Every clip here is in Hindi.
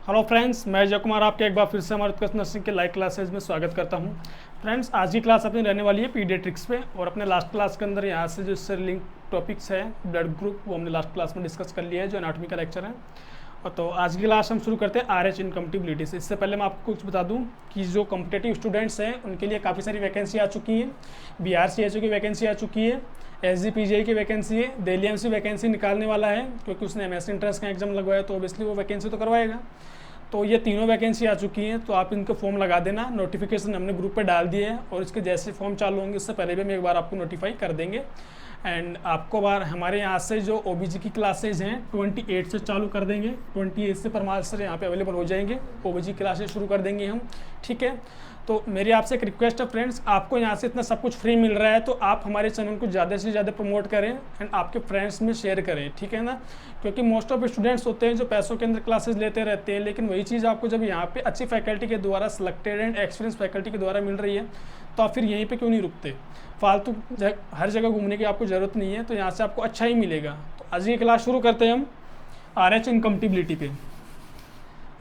हेलो फ्रेंड्स, मैं जय कुमार आपके एक बार फिर से हमारे उत्कर्ष नर्सिंग के लाइव क्लासेज में स्वागत करता हूं। फ्रेंड्स, आज की क्लास अपनी रहने वाली है पीडियाट्रिक्स पे, और अपने लास्ट क्लास के अंदर यहाँ से जो इससे लिंक टॉपिक्स है ब्लड ग्रुप, वो हमने लास्ट क्लास में डिस्कस कर लिया है, जो एनाटॉमी का लेक्चर है। और तो आज की क्लास हम शुरू करते हैं RH इनकम्पटिबिलिटी से। इससे पहले मैं आपको कुछ बता दूं कि जो कॉम्पिटेटिव स्टूडेंट्स हैं उनके लिए काफ़ी सारी वैकेंसी आ चुकी है। BRCHO की वैकेंसी आ चुकी है, SGPGI की वैकेंसी है, दिल्ली एम्स वैकेंसी निकालने वाला है, क्योंकि उसने MS इंट्रेंस का एग्जाम लगवाया तो ऑब्वियसली वो वैकेंसी तो करवाएगा। तो ये तीनों वैकेंसी आ चुकी हैं, तो आप इनके फॉर्म लगा देना। नोटिफिकेशन हमने ग्रुप पे डाल दिए हैं, और इसके जैसे फॉर्म चालू होंगे उससे पहले भी हम एक बार आपको नोटिफाई कर देंगे। एंड आपको बार हमारे यहाँ से जो OBG की क्लासेज हैं 28 से चालू कर देंगे। 28 से परमार सर यहाँ पे अवेलेबल हो जाएंगे, OBG क्लासेज शुरू कर देंगे हम, ठीक है। तो मेरी आपसे एक रिक्वेस्ट है फ्रेंड्स, आपको यहाँ से इतना सब कुछ फ्री मिल रहा है तो आप हमारे चैनल को ज़्यादा से ज़्यादा प्रमोट करें एंड आपके फ्रेंड्स में शेयर करें, ठीक है ना। क्योंकि मोस्ट ऑफ स्टूडेंट्स होते हैं जो पैसों के अंदर क्लासेस लेते रहते हैं, लेकिन वही चीज़ आपको जब यहाँ पे अच्छी फैकल्टी के द्वारा सिलेक्टेड एंड एक्सपीरियंस फैकल्टी के द्वारा मिल रही है तो आप फिर यहीं पे क्यों नहीं रुकते। फालतू हर जगह घूमने की आपको ज़रूरत नहीं है, तो यहाँ से आपको अच्छा ही मिलेगा। तो आज की क्लास शुरू करते हैं हम RH इनकम्पटिबिलिटी पे।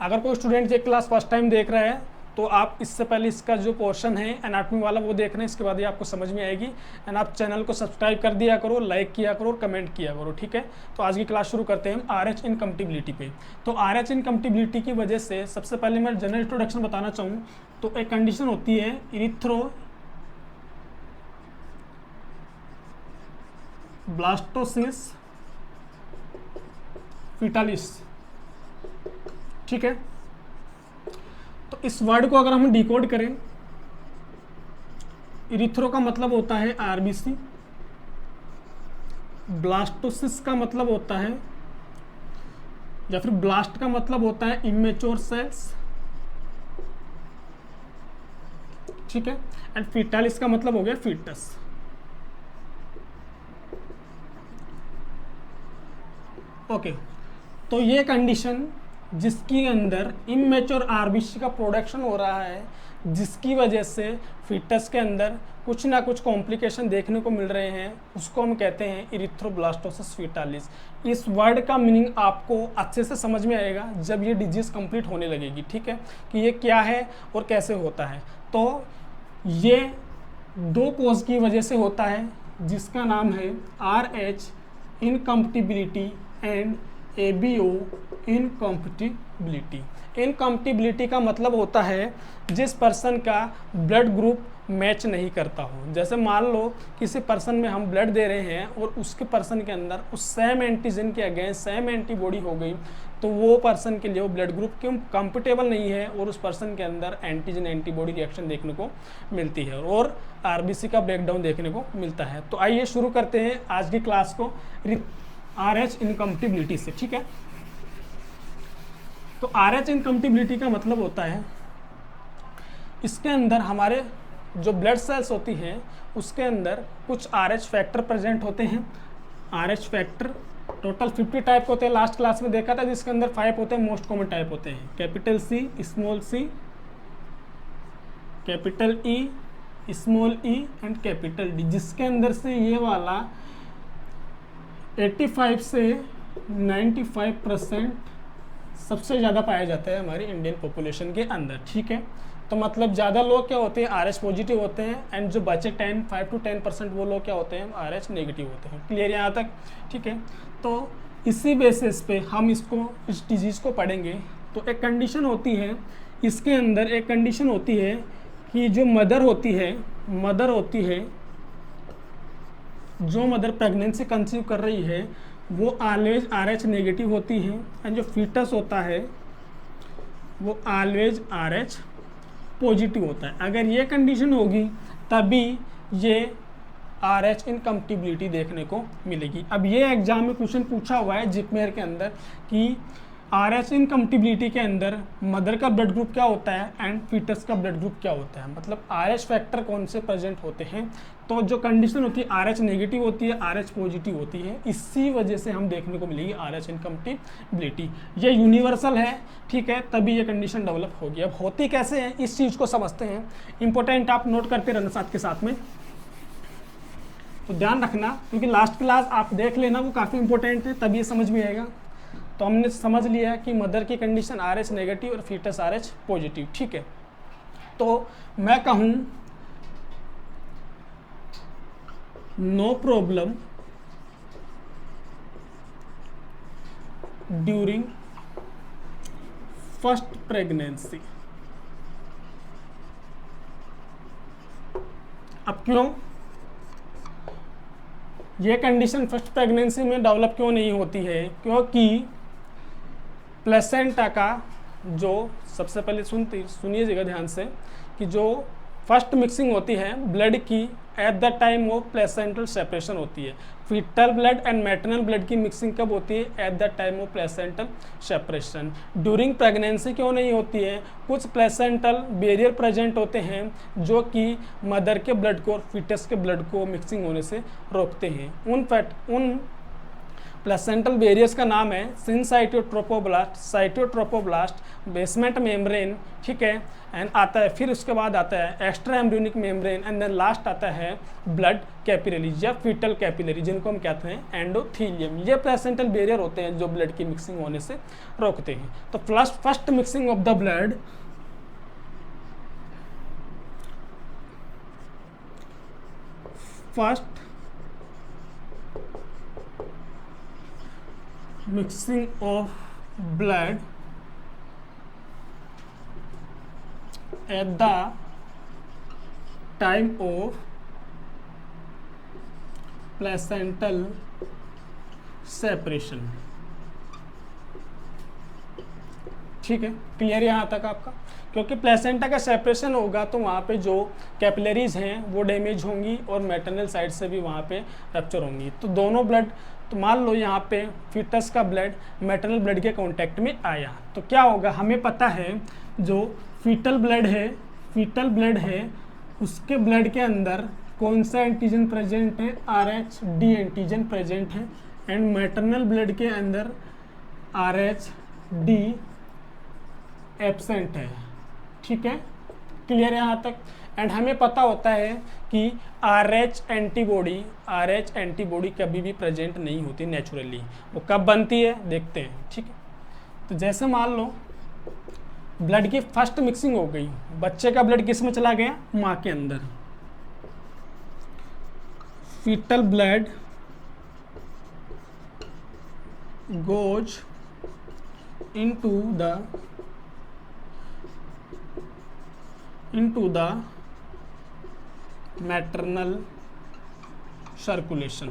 अगर कोई स्टूडेंट ये क्लास फर्स्ट टाइम देख रहा है तो आप इससे पहले इसका जो पोर्शन है एनाटॉमी वाला वो देख रहे हैं, इसके बाद ही आपको समझ में आएगी। एंड आप चैनल को सब्सक्राइब कर दिया करो, लाइक किया करो और कमेंट किया करो, ठीक है। तो आज की क्लास शुरू करते हैं हम RH इनकम्पटिबिलिटी पे। तो RH इनकम्पटिबिलिटी की वजह से सबसे पहले मैं जनरल इंट्रोडक्शन बताना चाहूँ तो एक कंडीशन होती है इरिथ्रोब्लास्टोसिस फीटालिस, ठीक है। तो इस वर्ड को अगर हम डिकोड करें, इरिथ्रो का मतलब होता है RBC, ब्लास्टोसिस का मतलब होता है या फिर ब्लास्ट का मतलब होता है इमेच्योर सेल्स, ठीक है। एंड फीटालिस का मतलब हो गया फीटस। ओके, तो ये कंडीशन जिसके अंदर इमेच्योर RBC का प्रोडक्शन हो रहा है, जिसकी वजह से फीटस के अंदर कुछ ना कुछ कॉम्प्लिकेशन देखने को मिल रहे हैं, उसको हम कहते हैं इरिथ्रोब्लास्टोसिस फीटालिस। इस वर्ड का मीनिंग आपको अच्छे से समझ में आएगा जब ये डिजीज़ कंप्लीट होने लगेगी, ठीक है, कि ये क्या है और कैसे होता है। तो ये दो कोज की वजह से होता है, जिसका नाम है RH इनकम्पटिबिलिटी एंड ABO इनकम्पटिबिलिटी। इनकम्पटिबिलिटी का मतलब होता है जिस पर्सन का ब्लड ग्रुप मैच नहीं करता हो। जैसे मान लो किसी पर्सन में हम ब्लड दे रहे हैं और उसके पर्सन के अंदर उस सेम एंटीजन के अगेंस्ट सेम एंटीबॉडी हो गई, तो वो पर्सन के लिए वो ब्लड ग्रुप क्यों कंपेटेबल नहीं है और उस पर्सन के अंदर एंटीजन एंटीबॉडी रिएक्शन देखने को मिलती है और RBC का ब्रेकडाउन देखने को मिलता है। तो आइए शुरू करते हैं आज की क्लास को RH इनकम्पटिबिलिटी से, ठीक है। तो RH इनकम्पटिबिलिटी का मतलब होता है इसके अंदर हमारे जो ब्लड सेल्स होती हैं उसके अंदर कुछ RH फैक्टर प्रेजेंट होते हैं। RH फैक्टर टोटल 50 टाइप के होते हैं, लास्ट क्लास में देखा था, जिसके अंदर 5 होते हैं मोस्ट कॉमन टाइप होते हैं, capital C, small c, capital E, small e and capital D, जिसके अंदर से ये वाला 85 से 95% सबसे ज़्यादा पाया जाता है हमारी इंडियन पॉपुलेशन के अंदर, ठीक है। तो मतलब ज़्यादा लोग क्या होते हैं RH पॉजिटिव होते हैं, एंड जो बचे 5 to 10% वो लोग क्या होते हैं RH नेगेटिव होते हैं। क्लियर यहाँ तक, ठीक है। तो इसी बेसिस पे हम इसको इस डिजीज़ को पढ़ेंगे। तो एक कंडीशन होती है इसके अंदर, एक कंडीशन होती है कि जो मदर होती है जो मदर प्रेगनेंसी कंसीव कर रही है वो ऑलवेज RH नेगेटिव होती है, एंड जो फीटस होता है वो ऑलवेज RH पॉजिटिव होता है। अगर ये कंडीशन होगी तभी ये RH इनकम्पटिबिलिटी देखने को मिलेगी। अब ये एग्जाम में क्वेश्चन पूछा हुआ है जिपमेयर के अंदर कि RH इनकम्पटिबिलिटी के अंदर मदर का ब्लड ग्रुप क्या होता है एंड फीटस का ब्लड ग्रुप क्या होता है, मतलब RH फैक्टर कौन से प्रेजेंट होते हैं। तो जो कंडीशन होती है RH नेगेटिव होती है, RH पॉजिटिव होती है, इसी वजह से हम देखने को मिलेगी RH इनकम्पटिबिलिटी। ये यूनिवर्सल है, ठीक है, तभी ये कंडीशन डेवलप होगी। अब होती कैसे है इस चीज़ को समझते हैं, इंपॉर्टेंट आप नोट करते रहना साथ के साथ में। तो ध्यान रखना, क्योंकि लास्ट क्लास आप देख लेना, वो काफ़ी इंपॉर्टेंट है, तभी ये समझ में आएगा। तो हमने समझ लिया कि मदर की कंडीशन RH नेगेटिव और फीटस RH पॉजिटिव, ठीक है। तो मैं कहूँ no problem during first pregnancy. अब क्यों ये कंडीशन फर्स्ट प्रेगनेंसी में डेवलप क्यों नहीं होती है? क्योंकि प्लेसेंटा का जो सबसे पहले सुनिएगा ध्यान से कि जो फर्स्ट मिक्सिंग होती है ब्लड की at the time of placental separation होती है। Foetal blood and maternal blood की मिक्सिंग कब होती है? At the time of placental separation. During pregnancy क्यों नहीं होती है? कुछ प्लेसेंटल बैरियर प्रेजेंट होते हैं जो कि मदर के ब्लड को और फीटस के ब्लड को मिक्सिंग होने से रोकते हैं। उन प्लेसेंटल बैरियर्स का नाम है सिनसाइटोट्रोपोब्लास्ट, साइटोट्रोपोब्लास्ट, बेसमेंट मेम्ब्रेन, ठीक है, एंड आता है फिर उसके बाद आता है extra embryonic membrane and then last आता है ब्लड कैपिलरी या फीटल कैपिलरी, जिनको हम कहते हैं एंडोथीलियम। ये प्लेसेंटल बैरियर होते हैं जो ब्लड की मिक्सिंग होने से रोकते हैं। तो first mixing of the blood first mixing of blood at the time of placental separation। ठीक है, क्लियर यहाँ तक आपका? क्योंकि प्लेसेंटा का सेपरेशन होगा तो वहाँ पे जो कैपिलरीज हैं वो डैमेज होंगी और मैटरनल साइड से भी वहाँ पे रप्चर होंगी। तो दोनों ब्लड, तो मान लो यहाँ पे फीटस का ब्लड मैटरनल ब्लड के कांटेक्ट में आया तो क्या होगा? हमें पता है जो फीटल ब्लड है उसके ब्लड के अंदर कौन सा एंटीजन प्रेजेंट है? RH-D एंटीजन प्रेजेंट है एंड मैटरनल ब्लड के अंदर RH-D एब्सेंट है। ठीक है, क्लियर है यहाँ तक? एंड हमें पता होता है कि RH एंटीबॉडी कभी भी प्रेजेंट नहीं होती नेचुरली। वो कब बनती है देखते हैं, ठीक है। तो जैसे मान लो ब्लड की फर्स्ट मिक्सिंग हो गई, बच्चे का ब्लड किस में चला गया? माँ के अंदर। Foetal blood goes into the maternal circulation.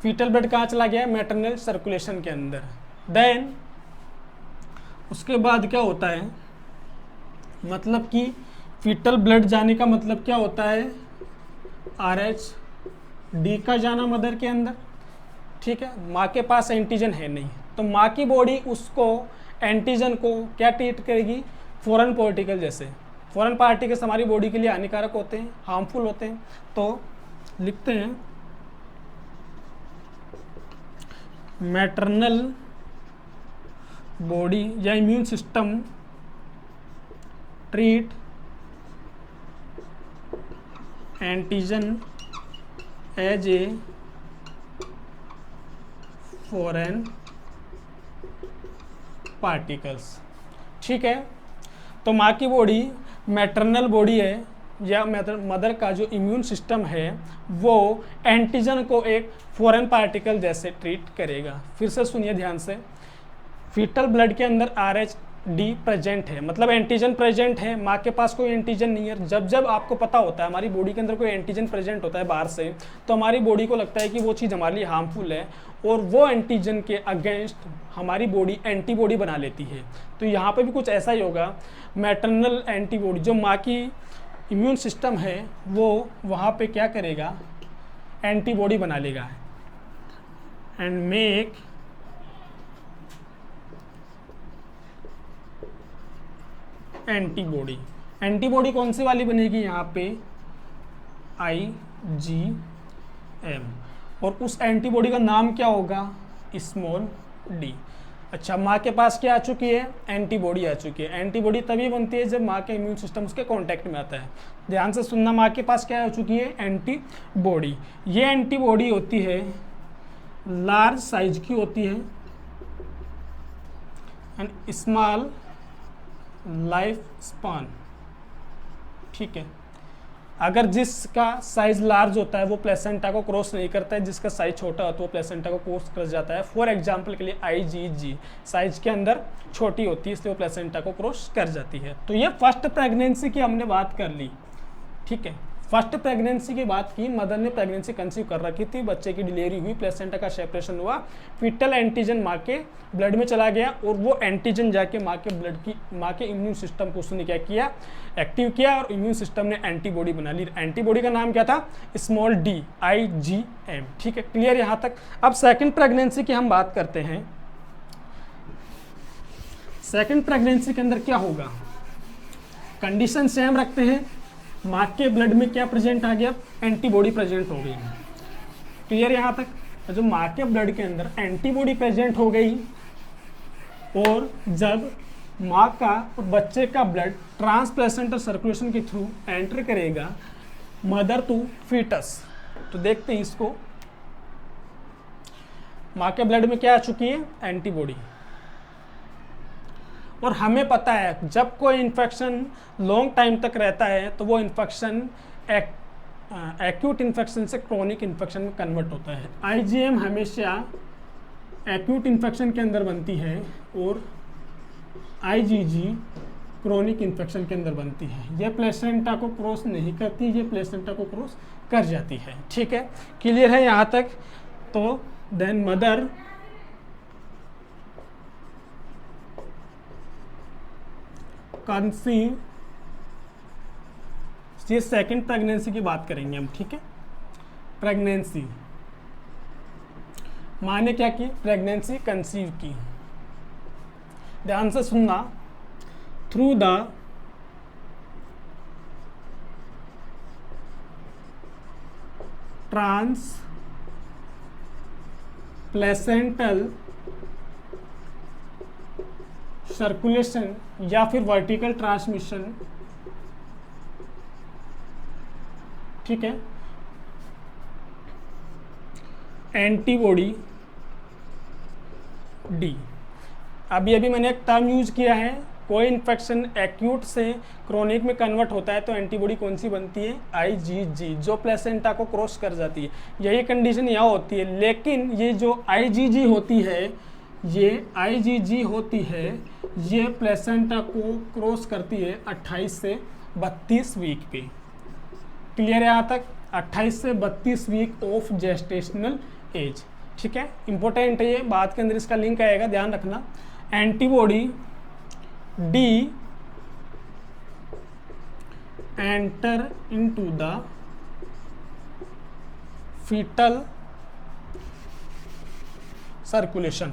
Foetal blood कहाँ चला गया? मैटरनल सर्कुलेशन के अंदर। देन उसके बाद क्या होता है? मतलब कि फीटल ब्लड जाने का मतलब क्या होता है? RH-D का जाना मदर के अंदर, ठीक है। माँ के पास एंटीजन है नहीं, तो माँ की बॉडी उसको एंटीजन को क्या ट्रीट करेगी? फॉरेन पार्टिकल जैसे। फॉरेन पार्टिकल्स हमारी बॉडी के लिए हानिकारक होते हैं, हार्मफुल होते हैं। तो लिखते हैं मैटरनल बॉडी या immune system treat antigen as a foreign particles. ठीक है, तो माँ की बॉडी मैटरनल बॉडी है या मदर का जो इम्यून सिस्टम है वो एंटीजन को एक फॉरेन पार्टिकल जैसे ट्रीट करेगा। फिर से सुनिए ध्यान से, फीटल ब्लड के अंदर RH-D प्रेजेंट है, मतलब एंटीजन प्रेजेंट है, माँ के पास कोई एंटीजन नहीं है। जब जब आपको पता होता है हमारी बॉडी के अंदर कोई एंटीजन प्रेजेंट होता है बाहर से, तो हमारी बॉडी को लगता है कि वो चीज़ हमारे लिए हार्मफुल है और वो एंटीजन के अगेंस्ट हमारी बॉडी एंटीबॉडी बना लेती है। तो यहाँ पे भी कुछ ऐसा ही होगा। मैटरनल एंटीबॉडी, जो माँ की इम्यून सिस्टम है वो वहाँ पे क्या करेगा? एंटीबॉडी बना लेगा एंड मेक एंटीबॉडी। एंटीबॉडी कौन सी वाली बनेगी? यहाँ पे IgM, और उस एंटीबॉडी का नाम क्या होगा? Small d। अच्छा, माँ के पास क्या आ चुकी है? एंटीबॉडी आ चुकी है। एंटीबॉडी तभी बनती है जब माँ के इम्यून सिस्टम उसके कांटेक्ट में आता है। ध्यान से सुनना, माँ के पास क्या आ चुकी है? एंटीबॉडी। ये एंटीबॉडी होती है लार्ज साइज की होती है, एंड स्मॉल लाइफ स्पान। ठीक है, अगर जिसका साइज लार्ज होता है वो प्लेसेंटा को क्रॉस नहीं करता है, जिसका साइज छोटा होता है वो प्लेसेंटा को क्रॉस कर जाता है। फॉर एग्जांपल के लिए IgG साइज के अंदर छोटी होती है, इसलिए वो प्लेसेंटा को क्रॉस कर जाती है। तो ये फर्स्ट प्रेगनेंसी की हमने बात कर ली। ठीक है, फर्स्ट प्रेगनेंसी की बात की, मदर ने प्रेगनेंसी कंसीव कर रखी थी, बच्चे की डिलीवरी हुई, प्लेसेंटा का सेपरेशन हुआ, फीटल एंटीजन माँ के ब्लड में चला गया और वो एंटीजन जाके माँ के इम्यून सिस्टम को उसने क्या किया, एक्टिव किया और इम्यून सिस्टम ने एंटीबॉडी बना ली। एंटीबॉडी का नाम क्या था, स्मॉल d IgM। ठीक है, क्लियर यहाँ तक। अब सेकेंड प्रेगनेंसी की हम बात करते हैं। सेकेंड प्रेगनेंसी के अंदर क्या होगा, कंडीशन सेम रखते हैं, माँ के ब्लड में क्या प्रेजेंट आ गया, एंटीबॉडी प्रेजेंट हो गई। क्लियर यहाँ तक। जो माँ के ब्लड के अंदर एंटीबॉडी प्रेजेंट हो गई और जब माँ का और बच्चे का ब्लड ट्रांसप्लेसेंटल सर्कुलेशन के थ्रू एंटर करेगा मदर टू फीटस, तो देखते हैं इसको, माँ के ब्लड में क्या आ चुकी है, एंटीबॉडी। और हमें पता है जब कोई इन्फेक्शन लॉन्ग टाइम तक रहता है तो वो इन्फेक्शन एक्यूट इन्फेक्शन से क्रोनिक इन्फेक्शन में कन्वर्ट होता है। IgM हमेशा एक्यूट इन्फेक्शन के अंदर बनती है और IgG क्रोनिक इन्फेक्शन के अंदर बनती है। ये प्लेसेंटा को क्रॉस नहीं करती, ये प्लेसेंटा को क्रॉस कर जाती है। ठीक है, क्लियर है यहाँ तक। तो देन मदर कंसीव, ये सेकंड प्रेगनेंसी की बात करेंगे हम। ठीक है, प्रेगनेंसी माँ ने क्या की, प्रेगनेंसी कंसीव की। ध्यान से सुनना, through the trans placental circulation या फिर वर्टिकल ट्रांसमिशन। ठीक है, एंटीबॉडी D। अभी मैंने एक टर्म यूज किया है, कोई इन्फेक्शन एक्यूट से क्रोनिक में कन्वर्ट होता है तो एंटीबॉडी कौन सी बनती है, IgG, जो प्लेसेंटा को क्रॉस कर जाती है। यही कंडीशन यहाँ होती है, लेकिन ये जो IgG होती है, ये IgG होती है, ये प्लेसेंटा को क्रॉस करती है 28 से 32 वीक पे। क्लियर है यहाँ तक, 28 से 32 वीक ऑफ जेस्टेशनल एज। ठीक है, इंपॉर्टेंट है ये, बात के अंदर इसका लिंक आएगा, ध्यान रखना। Antibody D enter into the foetal circulation.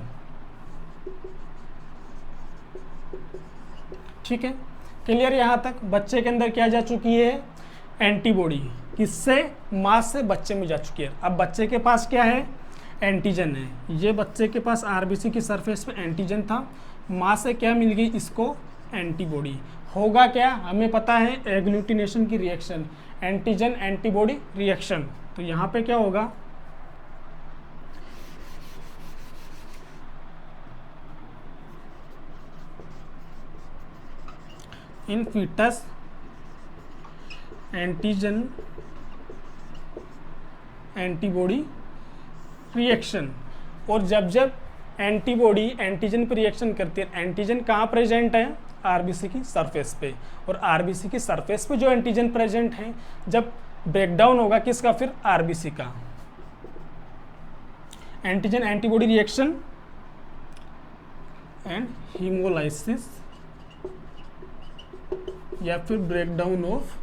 ठीक है, क्लियर यहाँ तक। बच्चे के अंदर क्या जा चुकी है, एंटीबॉडी, किससे, माँ से बच्चे में जा चुकी है। अब बच्चे के पास क्या है, एंटीजन है। ये बच्चे के पास RBC की सरफेस पे एंटीजन था, माँ से क्या मिल गई इसको, एंटीबॉडी। होगा क्या, हमें पता है, एग्लूटिनेशन की रिएक्शन, एंटीजन एंटीबॉडी रिएक्शन। तो यहाँ पे क्या होगा, इन फीटस एंटीजन एंटीबॉडी रिएक्शन। और जब जब एंटीबॉडी एंटीजन पर रिएक्शन करती है, एंटीजन कहाँ प्रेजेंट है, RBC की सरफेस पे, और RBC की सरफेस पे जो एंटीजन प्रेजेंट है, जब ब्रेकडाउन होगा किसका, फिर RBC का, antigen antibody reaction and haemolysis या फिर ब्रेकडाउन ऑफ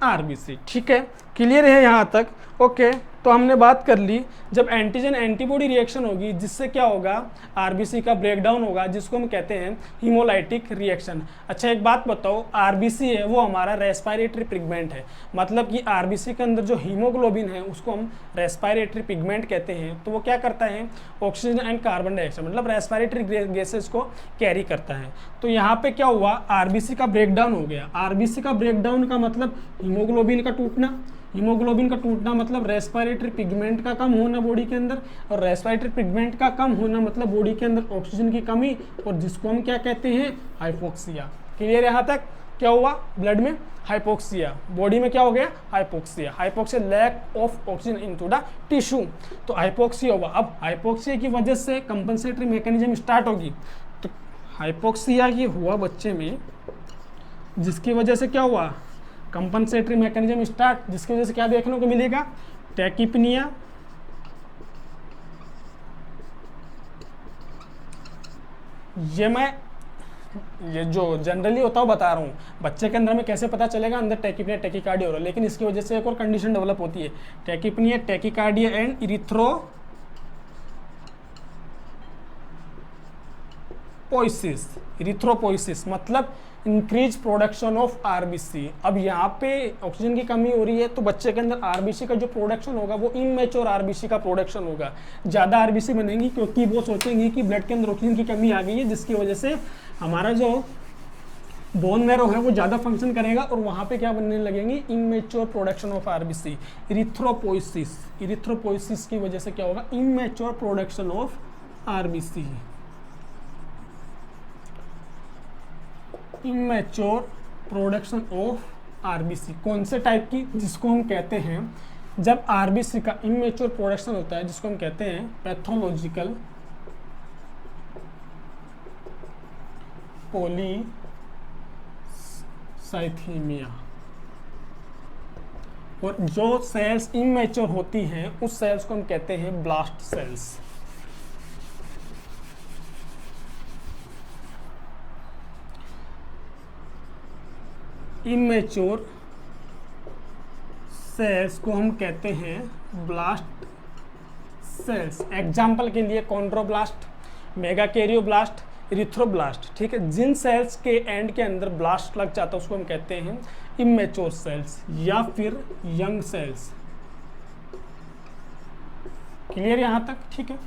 RBC। ठीक है, क्लियर है यहाँ तक। ओके, तो हमने बात कर ली, जब एंटीजन एंटीबॉडी रिएक्शन होगी जिससे क्या होगा, RBC का ब्रेकडाउन होगा, जिसको हम कहते हैं हीमोलाइटिक रिएक्शन। अच्छा एक बात बताओ, RBC है वो हमारा रेस्पिरेटरी पिगमेंट है, मतलब कि RBC के अंदर जो हीमोग्लोबिन है उसको हम रेस्पिरेटरी पिगमेंट कहते हैं। तो वो क्या करता है, ऑक्सीजन एंड कार्बन डाइऑक्साइड, मतलब रेस्पिरेटरी गैसेस को कैरी करता है। तो यहाँ पे क्या हुआ, RBC का ब्रेकडाउन हो गया। RBC का ब्रेकडाउन का मतलब हीमोग्लोबिन का टूटना, हीमोग्लोबिन का टूटना मतलब रेस्पिरेटरी पिगमेंट का कम होना बॉडी के अंदर, और रेस्पिरेटरी पिगमेंट का कम होना मतलब बॉडी के अंदर ऑक्सीजन की कमी, और जिसको हम क्या कहते हैं, हाइपोक्सिया। क्लियर यहाँ तक? क्या हुआ ब्लड में? हाइपोक्सिया। बॉडी में क्या हो गया? Hypoxia. Hypoxia lack of oxygen into the tissue, तो हाइपोक्सिया हुआ। अब हाइपोक्सिया की वजह से कंपनसेटरी मैकेनिज्म स्टार्ट होगी, तो हाइपोक्सिया की हुआ बच्चे में, जिसकी वजह से क्या हुआ? कंपनसेटरी मैकेनिज्म स्टार्ट, जिसकी वजह से क्या देखने को मिलेगा? टैकिपनिया, ये जो जनरली होता है वो बता रहा हूँ, बच्चे के अंदर में कैसे पता चलेगा अंदर टैकिपनिया टैकिकार्डिया हो रहा है, लेकिन इसकी वजह से एक और कंडीशन डेवलप होती है, टैकिपनिया टैकिकार्डिया एंड इरिथ्रोपोइसिस मतलब इंक्रीज प्रोडक्शन ऑफ आरबीसी। अब यहाँ पे ऑक्सीजन की कमी हो रही है, तो बच्चे के अंदर आरबीसी का जो प्रोडक्शन होगा वो इनमेच्योर आरबीसी का प्रोडक्शन होगा, ज़्यादा आरबीसी बनेंगी, क्योंकि वो सोचेंगे कि ब्लड के अंदर ऑक्सीजन की कमी आ गई है, जिसकी वजह से हमारा जो बोन मैरो है वो ज़्यादा फंक्शन करेगा, और वहाँ पे क्या बनने लगेंगी? Immature production of RBC. Erythropoiesis की वजह से क्या होगा? Immature production of RBC. Immature production of RBC कौन से टाइप की? जिसको हम कहते हैं, जब आरबीसी का इमेच्योर प्रोडक्शन होता है, जिसको हम कहते हैं पैथोलॉजिकल पॉलीसाइथीमिया, और जो सेल्स इमेच्योर होती हैं उस सेल्स को हम कहते हैं ब्लास्ट सेल्स। इमेच्योर सेल्स को हम कहते हैं ब्लास्ट सेल्स। एग्जाम्पल के लिए कॉन्ड्रोब्लास्ट, मेगाकैरियोब्लास्ट, इरिथ्रोब्लास्ट, ठीक है। जिन सेल्स के एंड के अंदर ब्लास्ट लग जाता है उसको हम कहते हैं इमेच्योर सेल्स या फिर यंग सेल्स। क्लियर यहाँ तक? ठीक है।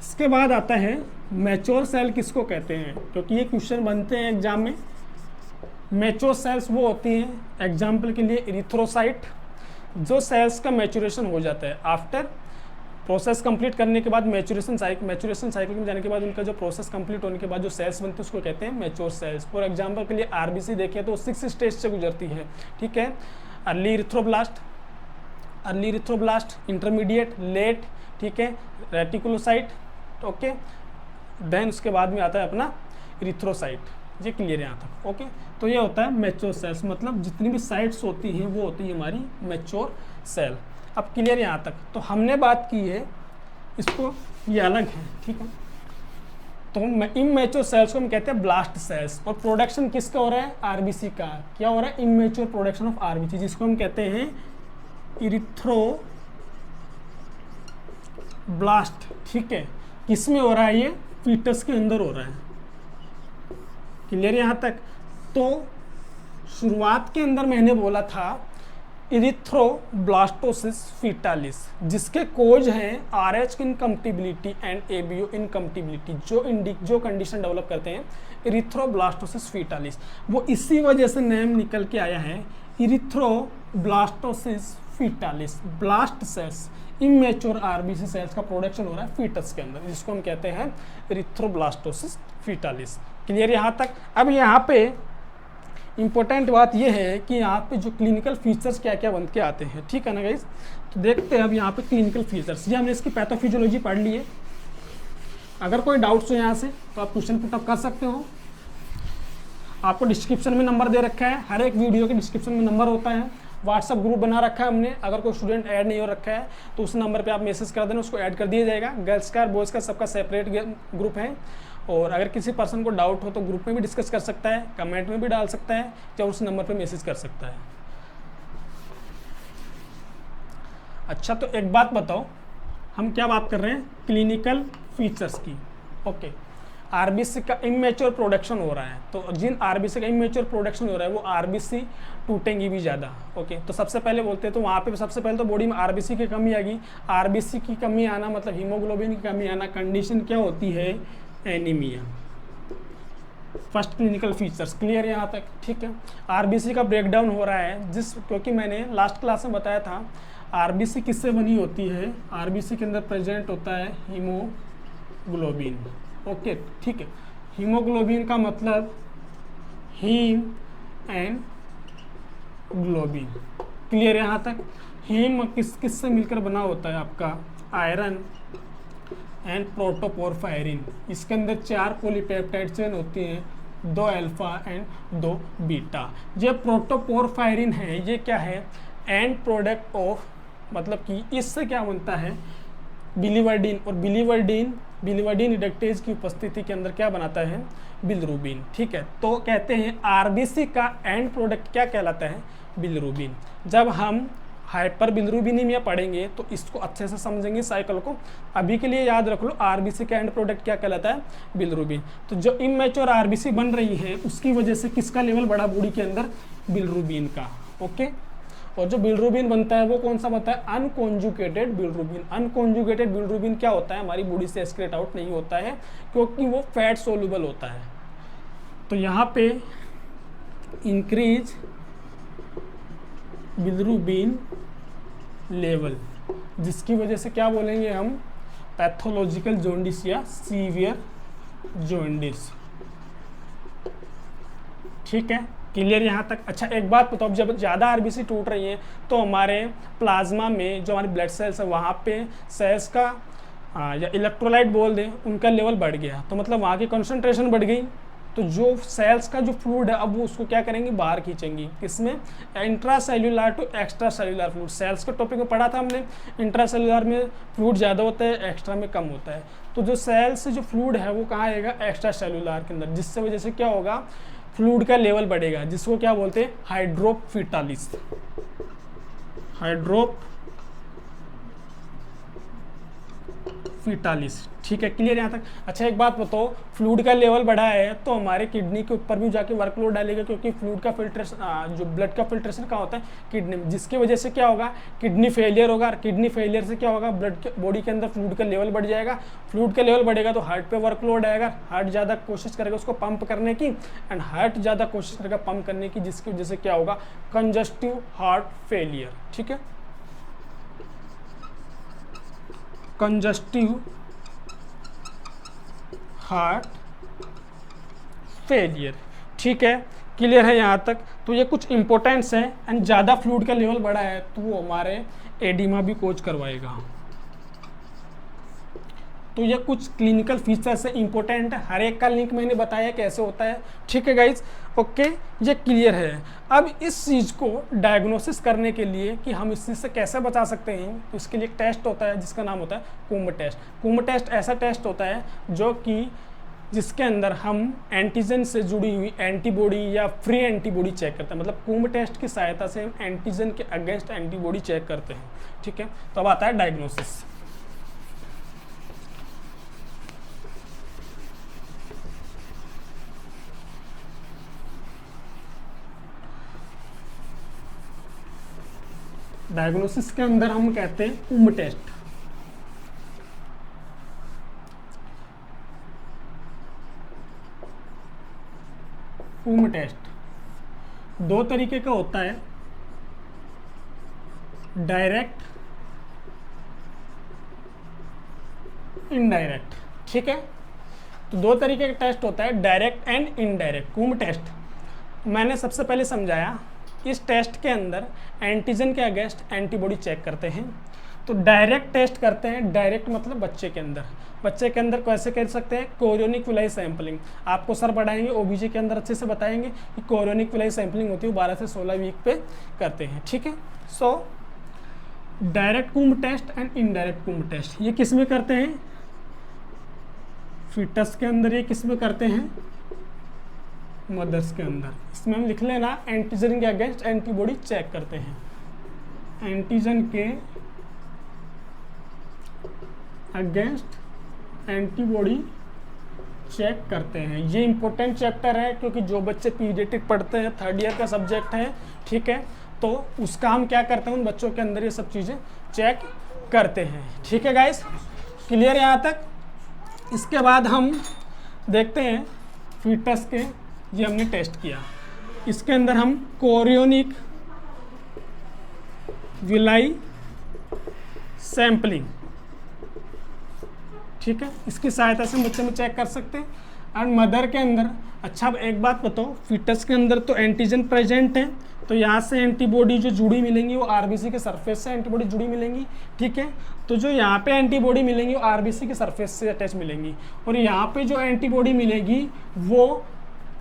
इसके बाद आता है मैच्योर सेल किसको कहते हैं, क्योंकि ये क्वेश्चन बनते हैं एग्जाम में। मैच्योर सेल्स वो होती हैं, एग्जाम्पल के लिए इरिथ्रोसाइट, जो सेल्स का मैचुरेशन हो जाता है आफ्टर प्रोसेस कंप्लीट करने के बाद, मैचुरेशन साइकिल में जाने के बाद उनका जो प्रोसेस कंप्लीट होने के बाद जो सेल्स बनते हैं उसको कहते हैं मैच्योर सेल्स। फॉर एग्जाम्पल के लिए आरबीसी देखें तो 6 स्टेज से गुजरती है, ठीक है। अर्ली इरिथ्रोब्लास्ट, इंटरमीडिएट, लेट, ठीक है, रेटिकुलोसाइट, ओके, देन उसके बाद में आता है अपना इरिथ्रोसाइट। ये क्लियर है यहाँ तक? ओके। तो ये होता है मैच्योर सेल्स, मतलब जितनी भी साइट्स होती हैं वो होती है हमारी मैच्योर सेल। अब क्लियर यहाँ तक? तो हमने बात की है इसको, ये अलग है, ठीक है। तो इमैच्योर सेल्स को हम कहते हैं ब्लास्ट सेल्स, और प्रोडक्शन किसका हो रहा है? आरबीसी का। क्या हो रहा है? इमैच्योर प्रोडक्शन ऑफ आरबीसी, जिसको हम कहते हैं इरिथ्रोब्लास्ट, ठीक है। किस में हो रहा है? ये फीटस के अंदर हो रहा है। क्लियर यहाँ तक? तो शुरुआत के अंदर मैंने बोला था इरिथ्रोब्लास्टोसिस फीटालिस, जिसके कोज हैं RH इनकम्पटिबिलिटी एंड ABO इनकम्पटिबिलिटी, जो कंडीशन डेवलप करते हैं इरिथ्रोब्लास्टोसिस फीटालिस। वो इसी वजह से नेम निकल के आया है erythroblastosis fetalis. Blast cells, immature RBC cells का प्रोडक्शन हो रहा है फीटस के अंदर, जिसको हम कहते हैं इरिथ्रोब्लास्टोसिस फीटालिस। क्लियर यहाँ तक? अब यहाँ पे इंपॉर्टेंट बात यह है कि यहाँ पे जो क्लिनिकल फीचर्स क्या क्या बन के आते हैं, ठीक है ना गाइस। तो देखते हैं अब यहाँ पे क्लिनिकल फीचर्स। ये हमने इसकी पैथोफिजियोलॉजी पढ़ ली है। अगर कोई डाउट्स हो यहाँ से तो आप क्वेश्चन पुटअप कर सकते हो। आपको डिस्क्रिप्शन में नंबर दे रखा है, हर एक वीडियो के डिस्क्रिप्शन में नंबर होता है। व्हाट्सअप ग्रुप बना रखा है हमने, अगर कोई स्टूडेंट ऐड नहीं हो रखा है तो उस नंबर पे आप मैसेज कर देना, उसको ऐड कर दिया जाएगा। गर्ल्स का, बॉयज़ का, सबका सेपरेट ग्रुप है। और अगर किसी पर्सन को डाउट हो तो ग्रुप में भी डिस्कस कर सकता है, कमेंट में भी डाल सकता है, या उस नंबर पे मैसेज कर सकता है। अच्छा, तो एक बात बताओ, हम क्या बात कर रहे हैं? क्लिनिकल फीचर्स की। ओके, आरबीसी का इमेच्योर प्रोडक्शन हो रहा है, तो जिन आरबीसी का इमेच्योर प्रोडक्शन हो रहा है वो आरबीसी टूटेंगी भी ज़्यादा। ओके, तो सबसे पहले बोलते हैं तो वहाँ पे सबसे पहले तो बॉडी में आरबीसी की कमी आएगी। आरबीसी की कमी आना मतलब हीमोग्लोबिन की कमी आना। कंडीशन क्या होती है? Anaemia. First clinical features. Clear यहाँ तक? ठीक है। आरबीसी का ब्रेकडाउन हो रहा है क्योंकि मैंने लास्ट क्लास में बताया था आरबीसी किससे बनी होती है। आरबीसी के अंदर प्रेजेंट होता है हीमोग्लोबिन। ओके, ठीक है। हीमोग्लोबिन का मतलब हीम एंड ग्लोबिन। क्लियर यहाँ तक? हीम किससे मिलकर बना होता है आपका? Iron and protoporphyrin. इसके अंदर 4 पॉलीपेप्टाइड चेन होती हैं, 2 अल्फा एंड 2 बीटा। ये प्रोटोपोरफायरिन है, ये क्या है? एंड प्रोडक्ट ऑफ, मतलब कि इससे क्या बनता है? बिलीवर्डिन। और बिलीवर्डिन रिडक्टेज की उपस्थिति के अंदर क्या बनाता है? बिलिरुबिन। ठीक है। तो कहते हैं आरबीसी का एंड प्रोडक्ट क्या कहलाता है? बिलिरुबिन। जब हम हाइपर बिलिरुबिनीमिया पढ़ेंगे तो इसको अच्छे से समझेंगे साइकिल को। अभी के लिए याद रख लो आरबीसी का एंड प्रोडक्ट क्या कहलाता है? बिलिरुबिन। तो जो इमैच्योर आरबीसी बन रही है उसकी वजह से किसका लेवल बढ़ा बॉडी के अंदर? बिलिरुबिन का। ओके। और जो बिलिरुबिन बनता है वो कौन सा बनता है? Unconjugated bilirubin. अनकॉन्जुगेटेड बिलिरुबिन क्या होता है? हमारी बॉडी से एक्सक्रीट आउट नहीं होता है क्योंकि वो फैट सोल्यूबल होता है। तो यहाँ पे इंक्रीज बिलिरुबिन लेवल, जिसकी वजह से क्या बोलेंगे हम? पैथोलॉजिकल जॉन्डिस या सीवियर जॉन्डिस। ठीक है। क्लियर यहाँ तक? अच्छा, एक बात बताओ, जब ज़्यादा आरबीसी टूट रही है तो हमारे प्लाज्मा में जो हमारी ब्लड सेल्स है वहाँ पे सेल्स का या इलेक्ट्रोलाइट बोल दें उनका लेवल बढ़ गया, तो मतलब वहाँ की कंसंट्रेशन बढ़ गई। तो जो सेल्स का जो फ्लूइड है अब वो उसको क्या करेंगे? बाहर खींचेंगी। किसमें? Intra cellular to extra cellular fluid. Cells के टॉपिक में पढ़ा था हमने, इंट्रा सेल्यूलर में फ्लूइड ज़्यादा होता है, एक्स्ट्रा में कम होता है। तो जो सेल्स से जो फ्लूइड है वो कहाँ आएगा? एक्स्ट्रा सेल्यूलर के अंदर, जिससे वजह से क्या होगा? फ्लूइड का लेवल बढ़ेगा, जिसको क्या बोलते हैं? हाइड्रोफिटालिस। हाइड्रोफिटालिस। ठीक है। क्लियर यहाँ तक? अच्छा, एक बात बताओ, फ्लूइड का लेवल बढ़ा है तो हमारे किडनी के ऊपर भी जाके वर्कलोड डालेगा, क्योंकि फ्लूइड का फिल्ट्रेशन, जो ब्लड का फिल्ट्रेशन कहाँ होता है? किडनी में, जिसकी वजह से क्या होगा? किडनी फेलियर होगा। किडनी फेलियर से क्या होगा? ब्लड के बॉडी के अंदर फ्लूइड का लेवल बढ़ जाएगा। फ्लूइड का लेवल बढ़ेगा तो हार्ट पे वर्कलोड आएगा। हार्ट ज़्यादा कोशिश करेगा उसको पंप करने की, एंड हार्ट ज़्यादा कोशिश करेगा पंप करने की, जिसकी वजह से क्या होगा? Congestive heart failure. ठीक है। Congestive heart failure. ठीक है। क्लियर है यहाँ तक? तो ये कुछ इंपॉर्टेंट्स हैं। एंड ज़्यादा फ्लूइड का लेवल बढ़ा है तो वो हमारे एडिमा भी कोज करवाएगा। तो ये कुछ क्लिनिकल फीचर्स है, इंपॉर्टेंट है। हर एक का लिंक मैंने बताया कैसे होता है। ठीक है गाइज? ओके, ये क्लियर है। अब इस चीज़ को डायग्नोसिस करने के लिए कि हम इस चीज़ से कैसे बचा सकते हैं, तो इसके लिए एक टेस्ट होता है जिसका नाम होता है कुम्ब टेस्ट। कुम्ब टेस्ट ऐसा टेस्ट होता है जो कि जिसके अंदर हम एंटीजन से जुड़ी हुई एंटीबॉडी या फ्री एंटीबॉडी चेक करते हैं। मतलब कुम्ब टेस्ट की सहायता से हम एंटीजन के अगेंस्ट एंटीबॉडी चेक करते हैं। ठीक है। तो अब आता है डायग्नोसिस। डायग्नोसिस के अंदर हम कहते हैं कुम्ब टेस्ट। कुम्ब टेस्ट 2 तरीके का होता है, डायरेक्ट, इनडायरेक्ट। ठीक है। तो 2 तरीके का टेस्ट होता है, direct and indirect. Coombs test मैंने सबसे पहले समझाया। इस टेस्ट के अंदर एंटीजन के अगेंस्ट एंटीबॉडी चेक करते हैं। तो डायरेक्ट टेस्ट करते हैं। डायरेक्ट मतलब बच्चे के अंदर कैसे कर सकते हैं? Chorionic villi sampling. आपको सर पढ़ाएंगे ओबीजी के अंदर, अच्छे से बताएंगे कि कोरियोनिक विलाई सैंपलिंग होती है, 12 से 16 वीक पे करते हैं। ठीक है। So direct Coombs test and indirect Coombs test ये किस में करते हैं? फीटस के अंदर। ये किस में करते हैं? मदर्स के अंदर। इसमें हम लिख लेना एंटीजन के अगेंस्ट एंटीबॉडी चेक करते हैं। एंटीजन के अगेंस्ट एंटीबॉडी चेक करते हैं। ये इंपॉर्टेंट चैप्टर है क्योंकि जो बच्चे पीडियाट्रिक पढ़ते हैं, 3rd ईयर का सब्जेक्ट है। ठीक है। तो उसका हम क्या करते हैं? उन बच्चों के अंदर ये सब चीज़ें चेक करते हैं। ठीक है गाइस? क्लियर यहाँ तक? इसके बाद हम देखते हैं फीटस के ये हमने टेस्ट किया। इसके अंदर हम कोरियोनिक विलाई सैम्पलिंग, ठीक है, इसकी सहायता से बच्चे में चेक कर सकते हैं। एंड मदर के अंदर, अच्छा अब एक बात बताओ, फीटस के अंदर तो एंटीजन प्रेजेंट है, तो यहाँ से एंटीबॉडी जो जुड़ी मिलेंगी वो आरबीसी के सरफेस से एंटीबॉडी जुड़ी मिलेंगी, ठीक है। तो जो यहाँ पे एंटीबॉडी मिलेंगी वो आरबीसी के सरफेस से अटैच मिलेंगी, और यहाँ पे जो एंटीबॉडी मिलेगी वो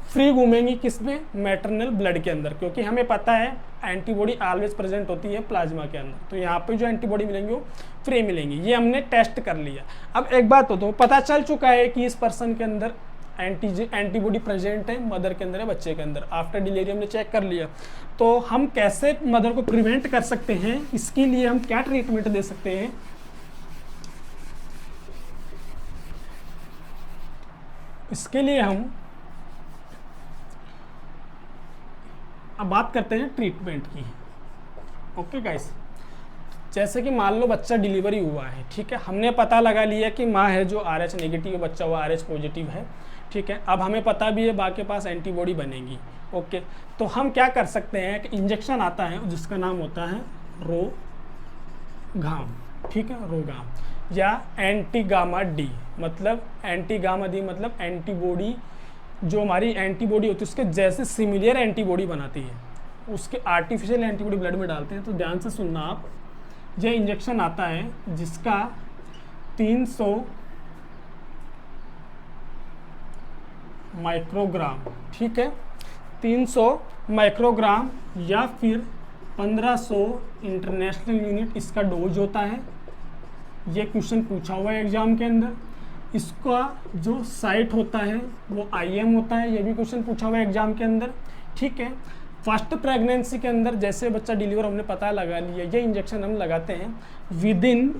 फ्री घूमेंगी किसमें, मैटरनल ब्लड के अंदर, क्योंकि हमें पता है एंटीबॉडी ऑलवेज प्रेजेंट होती है प्लाज्मा के अंदर। तो यहाँ पे जो एंटीबॉडी मिलेंगी वो फ्री मिलेंगी। ये हमने टेस्ट कर लिया। अब एक बात तो पता चल चुका है कि इस पर्सन के अंदर एंटीबॉडी प्रेजेंट है, मदर के अंदर है, बच्चे के अंदर। आफ्टर डिलीवरी हमने चेक कर लिया। तो हम कैसे मदर को प्रिवेंट कर सकते हैं, इसके लिए हम क्या ट्रीटमेंट दे सकते हैं, इसके लिए हम अब बात करते हैं ट्रीटमेंट की। ओके गाइस, जैसे कि मान लो बच्चा डिलीवरी हुआ है, ठीक है, हमने पता लगा लिया कि माँ है जो RH नेगेटिव है, बच्चा वो RH पॉजिटिव है, ठीक है। अब हमें पता भी है बा के पास एंटीबॉडी बनेगी। ओके, तो हम क्या कर सकते हैं कि इंजेक्शन आता है जिसका नाम होता है रोगाम, ठीक है, रोगाम, या एंटी गामा डी, मतलब एंटी गामा डी मतलब एंटीबॉडी, जो हमारी एंटीबॉडी होती है उसके जैसे सिमिलर एंटीबॉडी बनाती है, उसके आर्टिफिशियल एंटीबॉडी ब्लड में डालते हैं। तो ध्यान से सुनना आप, ये इंजेक्शन आता है जिसका 300 माइक्रोग्राम, ठीक है, 300 माइक्रोग्राम या फिर 1500 इंटरनेशनल यूनिट इसका डोज होता है। ये क्वेश्चन पूछा हुआ है एग्जाम के अंदर। इसका जो साइट होता है वो IM होता है, ये भी क्वेश्चन पूछा हुआ है एग्जाम के अंदर, ठीक है। फर्स्ट प्रेगनेंसी के अंदर जैसे बच्चा डिलीवर हमने पता लगा लिया, ये इंजेक्शन हम लगाते हैं विदिन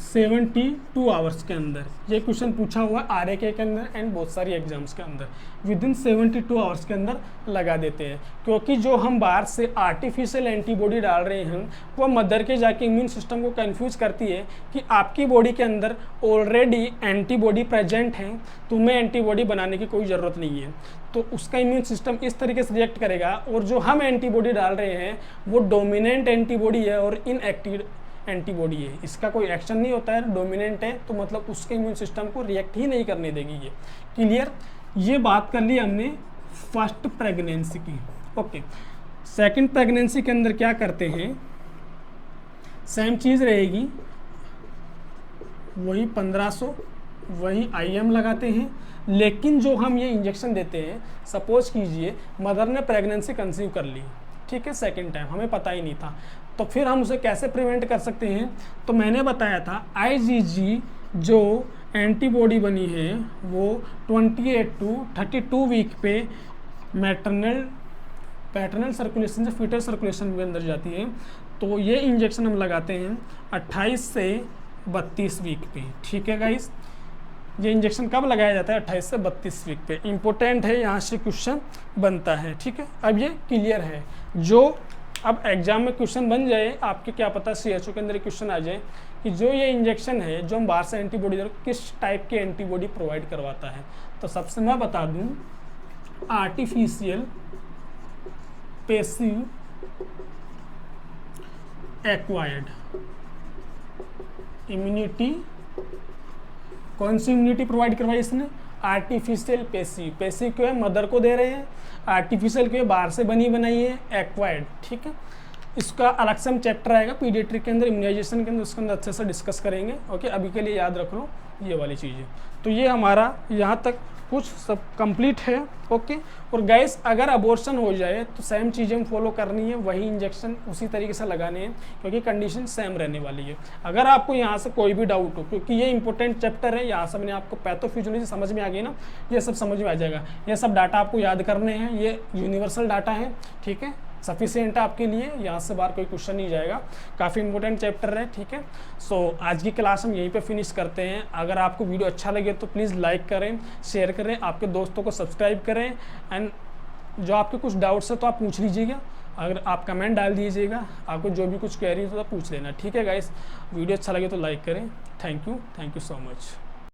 72 आवर्स के अंदर। ये क्वेश्चन पूछा हुआ है RAK के अंदर एंड बहुत सारी एग्जाम्स के अंदर, विदिन 72 आवर्स के अंदर लगा देते हैं, क्योंकि जो हम बाहर से आर्टिफिशियल एंटीबॉडी डाल रहे हैं वो मदर के जाके इम्यून सिस्टम को कंफ्यूज करती है कि आपकी बॉडी के अंदर ऑलरेडी एंटीबॉडी प्रेजेंट है, तुम्हें एंटीबॉडी बनाने की कोई ज़रूरत नहीं है। तो उसका इम्यून सिस्टम इस तरीके से रिएक्ट करेगा, और जो हम एंटीबॉडी डाल रहे हैं वो डोमिनेंट एंटीबॉडी है और इनएक्टिव एंटीबॉडी है, इसका कोई एक्शन नहीं होता है, डोमिनेंट है, तो मतलब उसके इम्यून सिस्टम को रिएक्ट ही नहीं करने देगी। ये क्लियर, ये बात कर ली हमने फर्स्ट प्रेगनेंसी की। ओके, सेकंड प्रेगनेंसी के अंदर क्या करते हैं, सेम चीज़ रहेगी, वही 1500, वही IM लगाते हैं, लेकिन जो हम ये इंजेक्शन देते हैं, सपोज कीजिए मदर ने प्रेगनेंसी कंसीव कर ली, ठीक है, सेकंड टाइम, हमें पता ही नहीं था, तो फिर हम उसे कैसे प्रिवेंट कर सकते हैं। तो मैंने बताया था IgG जो एंटीबॉडी बनी है वो 28 to 32 वीक पे पैटर्नल सर्कुलेशन से फीटल सर्कुलेशन के अंदर जाती है। तो ये इंजेक्शन हम लगाते हैं 28 से 32 वीक पे, ठीक है गाइस। ये इंजेक्शन कब लगाया जाता है, 28 से 32 वीक पे। इंपॉर्टेंट है, यहाँ से क्वेश्चन बनता है, ठीक है। अब ये क्लियर है, जो अब एग्जाम में क्वेश्चन बन जाए आपके, क्या पता CHO के अंदर क्वेश्चन आ जाए कि जो ये इंजेक्शन है जो हम बाहर से एंटीबॉडी किस टाइप के एंटीबॉडी प्रोवाइड करवाता है। तो सबसे मैं बता दूं, आर्टिफिशियल पैसिव एक्वायर्ड इम्यूनिटी। कौन सी इम्यूनिटी प्रोवाइड करवाई इसने, आर्टिफिशियल पैसिव। पैसिव क्यों है, मदर को दे रहे हैं, आर्टिफिशियल क्यों है, बाहर से बनी बनाई है, एक्वायर्ड, ठीक है। इसका अलग से हम चैप्टर आएगा पीडियाट्रिक के अंदर, इम्यूनाइजेशन के अंदर, उसके अंदर अच्छे से डिस्कस करेंगे। ओके, अभी के लिए याद रख लो ये वाली चीज़ें। तो ये हमारा यहाँ तक कुछ सब कंप्लीट है। ओके, और गाइस अगर अबॉर्शन हो जाए तो सेम चीज़ें हम फॉलो करनी है, वही इंजेक्शन उसी तरीके से लगाने हैं, क्योंकि कंडीशन सेम रहने वाली है। अगर आपको यहाँ से कोई भी डाउट हो, क्योंकि ये इंपॉर्टेंट चैप्टर है, यहाँ से मैंने आपको पैथोफिजियोलॉजी समझ में आ गई ना, ये सब समझ में आ जाएगा। ये सब डाटा आपको याद करने हैं, ये यूनिवर्सल डाटा है, ठीक है, सफिशिएंट है आपके लिए, यहाँ से बाहर कोई क्वेश्चन नहीं जाएगा। काफ़ी इंपॉर्टेंट चैप्टर है, ठीक है। सो आज की क्लास हम यहीं पे फिनिश करते हैं। अगर आपको वीडियो अच्छा लगे तो प्लीज़ लाइक करें, शेयर करें, आपके दोस्तों को सब्सक्राइब करें, एंड जो आपके कुछ डाउट्स है तो आप पूछ लीजिएगा, अगर आप कमेंट डाल दीजिएगा, आपको जो भी कुछ क्वेरी हो तो आप पूछ लेना, ठीक है गाइस। वीडियो अच्छा लगे तो लाइक करें। Thank you so much.